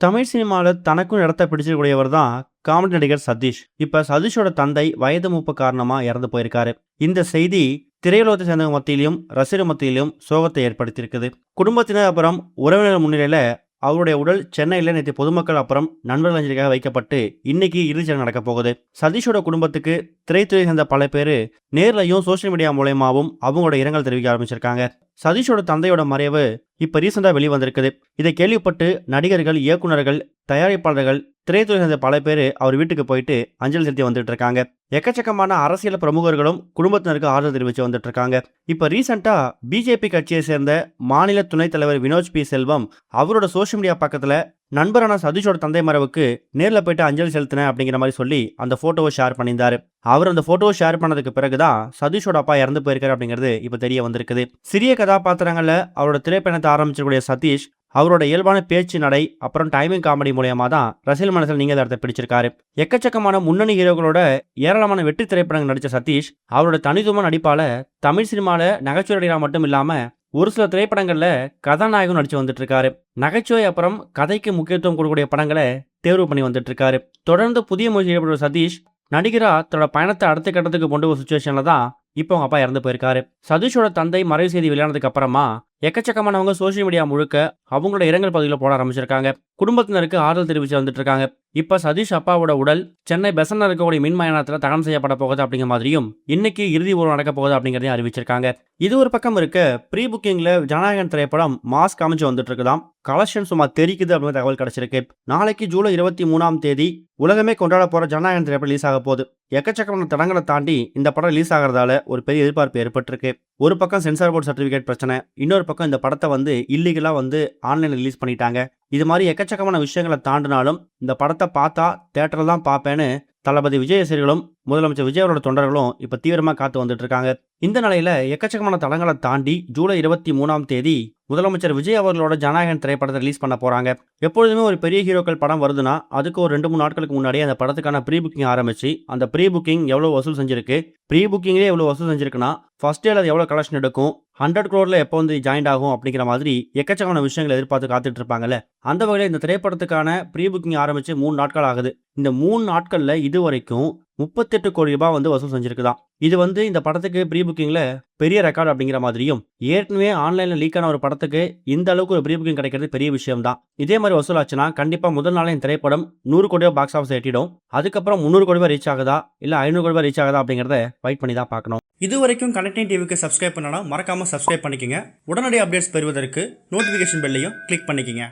தமிழ் சினிமாவில் தனக்கும் இடத்த பிடிச்சிருக்கூடியவர் தான் காமெடி நடிகர் சதீஷ். இப்ப சதீஷோட தந்தை வயது மூப்பு காரணமா இறந்து போயிருக்காரு. இந்த செய்தி திரையுலகத்தை சேர்ந்தவங்க மத்தியிலும் ரசிகர் மத்தியிலும் சோகத்தை ஏற்படுத்தியிருக்குது. குடும்பத்தினர் அப்புறம் உறவினர் முன்னிலையில அவருடைய உடல் சென்னையில் நேற்று பொதுமக்கள் அப்புறம் நண்பர்கள் அஞ்சலிக்காக வைக்கப்பட்டு இன்னைக்கு இறுதிச்சடங்கு நடக்க போகுது. சதீஷோட குடும்பத்துக்கு திரைத்துறை சேர்ந்த பல பேர் நேர்லையும் சோசியல் மீடியா மூலயமாவும் அவங்களோட இரங்கல் தெரிவிக்க ஆரம்பிச்சிருக்காங்க. சதீஷோட தந்தையோட மறைவு இப்ப ரீசெண்டா வெளிவந்திருக்குது. இதை கேள்விப்பட்டு நடிகர்கள், இயக்குநர்கள், தயாரிப்பாளர்கள், திரைத்துறை சேர்ந்த பல பேர் அவர் வீட்டுக்கு போயிட்டு அஞ்சலி செலுத்தி வந்துட்டு இருக்காங்க. எக்கச்சக்கமான அரசியல் பிரமுகர்களும் குடும்பத்தினருக்கு ஆதரவு தெரிவித்து வந்துட்டு இருக்காங்க. இப்ப ரீசெண்டா பிஜேபி கட்சியை சேர்ந்த மாநில துணைத் தலைவர் வினோத் பி செல்வம் அவரோட சோசியல் மீடியா பக்கத்துல நண்பரான சதீஷோட தந்தை மறைவுக்கு நேரில் போயிட்டு அஞ்சலி செலுத்தினேன் அப்படிங்கிற மாதிரி சொல்லி அந்த போட்டோவை ஷேர் பண்ணியிருந்தாரு. அவர் அந்த போட்டோவை ஷேர் பண்ணதுக்கு பிறகுதான் சதீஷோட அப்பா இறந்து போயிருக்காரு அப்படிங்கிறது இப்ப தெரிய வந்திருக்குது. சிறிய கதாபாத்திரங்கள்ல அவரோட திரைப்பயணத்தை ஆரம்பிச்சிருக்கூடிய சதீஷ் அவரோட இயல்பான பேச்சு நடை அப்புறம் டைமிங் காமெடி மூலயமா தான் ரசிகர் மனசில் நீங்க இடத்தை பிடிச்சிருக்காரு. எக்கச்சக்கமான முன்னணி ஹீரோக்களோட ஏராளமான வெற்றி திரைப்படங்கள் நடிச்ச சதீஷ் அவரோட தனித்துவமான நடிப்பால தமிழ் சினிமால நகைச்சுவை நடிகராக மட்டும் இல்லாம ஒரு சில திரைப்படங்கள்ல கதாநாயகம் நடிச்சு வந்துட்டு இருக்காரு. நகைச்சுவை அப்புறம் கதைக்கு முக்கியத்துவம் கொடுக்கக்கூடிய படங்களை தேர்வு பண்ணி வந்துட்டு இருக்காரு. தொடர்ந்து புதிய முயற்சி ஈடுபடுற சதீஷ் நடிகரா தன்னோட பயணத்தை அடுத்த கட்டத்துக்கு கொண்டு ஒரு சுச்சுவேஷன்ல தான் இப்போ அவங்க அப்பா இறந்து போயிருக்காரு. சதீஷோட தந்தை மறைவு செய்தி வெளியானதுக்கு அப்புறமா எக்கச்சக்கமானவங்க சோசியல் மீடியா முழுக்க அவங்களோட இரங்கல் பகுதியில் போட ஆரம்பிச்சிருக்காங்க. குடும்பத்தினருக்கு ஆறுதல் தெரிவிச்சு வந்துட்டு இருக்காங்க. இப்ப சதீஷ் அப்பாவோட உடல் சென்னை பெசன்ல இருக்கக்கூடிய மின் மயானத்தில் தகனம் செய்யப்பட போகுது அப்படிங்கிற மாதிரியும் இன்னைக்கு இறுதி ஊர்வலம் நடக்க போகுது அப்படிங்கிறதையும் அறிவிச்சிருக்காங்க. இது ஒரு பக்கம் இருக்க, ப்ரீ புக்கிங்ல ஜனநாயகன் திரைப்படம் மாஸ் காமிச்சு வந்துட்டு இருக்குதாம். கலெக்ஷன் சும்மா தெரிக்குது அப்படின்னு தகவல் கிடைச்சிருக்கு. நாளைக்கு ஜூலை 23 உலகமே கொண்டாட போற ஜனநாயகன் திரைப்படம் ரிலீஸ் ஆக போகுது. எக்கச்சக்கமான தடங்களை தாண்டி இந்த படம் ரிலீஸ் ஆகிறதால ஒரு பெரிய எதிர்பார்ப்பு ஏற்பட்டிருக்கு. ஒரு பக்கம் சென்சார் போர்டு சர்டிபிகேட் பிரச்சனை, இன்னொரு பக்கம் இந்த படத்தை இல்லீகலா ஆன்லைன்ல ரிலீஸ் பண்ணிட்டாங்க. இது மாதிரி எக்கச்சக்கமான விஷயங்களை தாண்டினாலும் இந்த படத்தை பார்த்தா தியேட்டர்ல தான் பார்ப்பேன்னு தளபதி விஜய் ரசிகர்களும் முதலமைச்சர் விஜய் அவரோட தொண்டர்களும் இப்ப தீவிரமா காத்து வந்துட்டு இருக்காங்க. இந்த நிலையில எக்கச்சக்கமான தளங்களை தாண்டி ஜூலை 23 முதலமைச்சர் விஜய் அவர்களோட ஜனநாயகன் திரைப்படத்தை ரிலீஸ் பண்ண போறாங்க. எப்பொழுதுமே ஒரு பெரிய ஹீரோக்கள் படம் வருதுன்னா அதுக்கு ஒரு 2-3 நாட்களுக்கு முன்னாடியே அந்த படத்துக்கான ப்ரீ புக்கிங் ஆரம்பிச்சு அந்த ப்ரீ புக்கிங் எவ்வளவு வசூல் செஞ்சிருக்கு, ப்ரீ புக்கிங்லேயே எவ்வளவு வசூல் செஞ்சிருக்குன்னா ஃபர்ஸ்ட் டேல அது எவ்வளவு கலெக்ஷன் எடுக்கும், 100 crore எப்போ ஜாயின் ஆகும் அப்படிங்கிற மாதிரி எக்கச்சக்கமான விஷயங்களை எதிர்பார்த்து காத்துட்டு இருப்பாங்கல்ல. அந்த வகையில் இந்த திரைப்படத்துக்கான ப்ரீ புக்கிங் ஆரம்பிச்சு 3 நாட்கள் ஆகுது. இந்த 3 நாட்கள்ல இதுவரைக்கும் 38 கோடி ரூபாய் வசூல் செஞ்சிருக்குதான். இது இந்த படத்துக்கு ப்ரீ புக்கிங்ல பெரிய ரெக்கார்டு அப்படிங்கிற மாதிரியும், ஏற்கனவே ஆன்லைன்ல லீக் ஆன ஒரு படத்துக்கு இந்த அளவுக்கு ஒரு ப்ரீ புக்கிங் கிடைக்கிறது பெரிய விஷயம் தான். இதே மாதிரி வசூல் ஆச்சுன்னா கண்டிப்பா முதல் நாளே இந்த திரைப்படம் 100 கோடி ரூபாய் பாக்ஸ் ஆஃபீஸ் எட்டிடும். அதுக்கப்புறம் 300 கோடி ரூபாய் ரீச் ஆகுதா இல்ல 500 கோடி ரூபாய் ரீச் ஆகுதா அப்படிங்கறத வெயிட் பண்ணி தான் பார்க்கணும். இது வரைக்கும் கனெக்டிங் டிவிக்கு சப்ஸ்கிரைப் பண்ணனா மறக்காம சப்ஸ்கிரைப் பண்ணிக்கங்க. உடனடி அப்டேட்ஸ் பெறுவதற்கு நோட்டிபிகேஷன் பெல்லையும் கிளிக் பண்ணிக்கங்க.